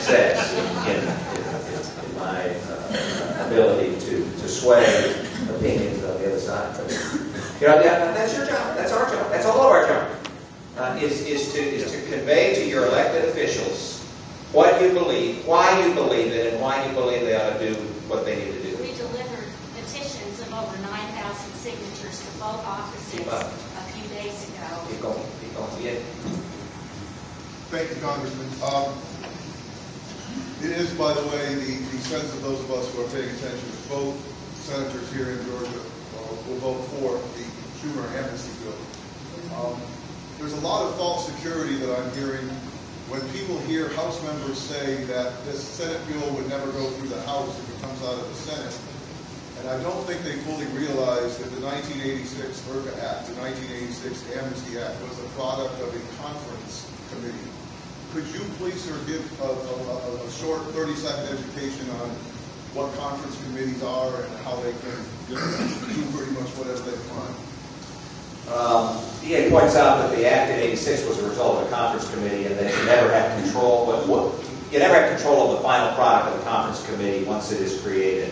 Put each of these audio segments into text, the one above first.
success in my ability to sway opinions on the other side. But, you know, that's your job. That's our job. That's all of our job. Is to convey to your elected officials what you believe, why you believe it, and why you believe they ought to do what they need to do. We delivered petitions of over 9,000 signatures to both offices a few days ago. Keep going. Yeah. Thank you, Congressman. It is, by the way, the sense of those of us who are paying attention that both senators here in Georgia will vote for the Schumer amnesty bill. There's a lot of false security that I'm hearing when people hear House members say that this Senate bill would never go through the House if it comes out of the Senate. And I don't think they fully realize that the 1986 IRCA Act, the 1986 Amnesty Act, was a product of a conference committee. Could you please, sir, give a short 30-second education on what conference committees are and how they can do pretty much whatever they want? DA points out that the Act in '86 was a result of a conference committee, and that you never have control. You never have control of the final product of the conference committee once it is created,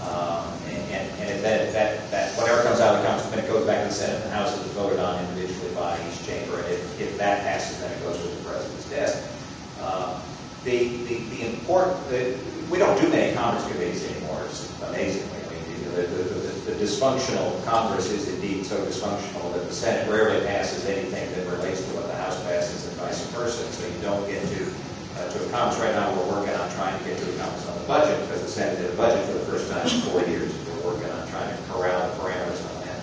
and that whatever comes out of the conference committee goes back to the Senate and the House, is voted on individually by each chamber. And if that passes, then it goes to the President's desk. We don't do many conference committees anymore. It's amazingly. The dysfunctional Congress is indeed so dysfunctional that the Senate rarely passes anything that relates to what the House passes and vice versa. So you don't get to a conference. Right now we're working on trying to get to a conference on the budget, because the Senate did a budget for the first time in 4 years. We're working on trying to corral the parameters on that.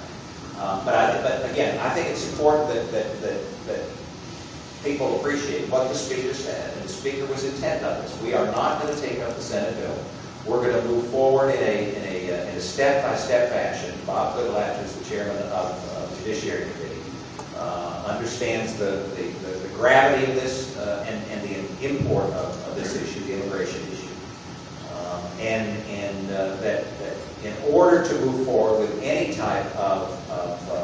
But again, I think it's important that people appreciate what the Speaker said, and the Speaker was intent on this. We are not going to take up the Senate bill. We're going to move forward in a step-by-step fashion. Bob Goodlatte, who's the chairman of the Judiciary Committee, understands the gravity of this and the import of this issue, the immigration issue, and that in order to move forward with any type of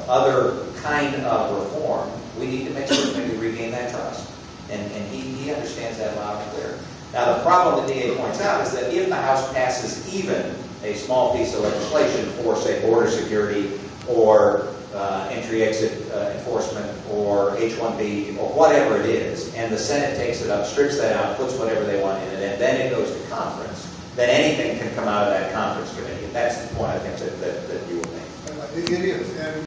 other kind of reform, we need to make sure that we regain that trust, and he understands that loud and clear. Now, the problem that DA points out is that if the House passes even a small piece of legislation for, say, border security or entry-exit enforcement or H-1B or whatever it is, and the Senate takes it up, strips that out, puts whatever they want in it, and then it goes to conference, then anything can come out of that conference committee. That's the point I think that you will make. It is. And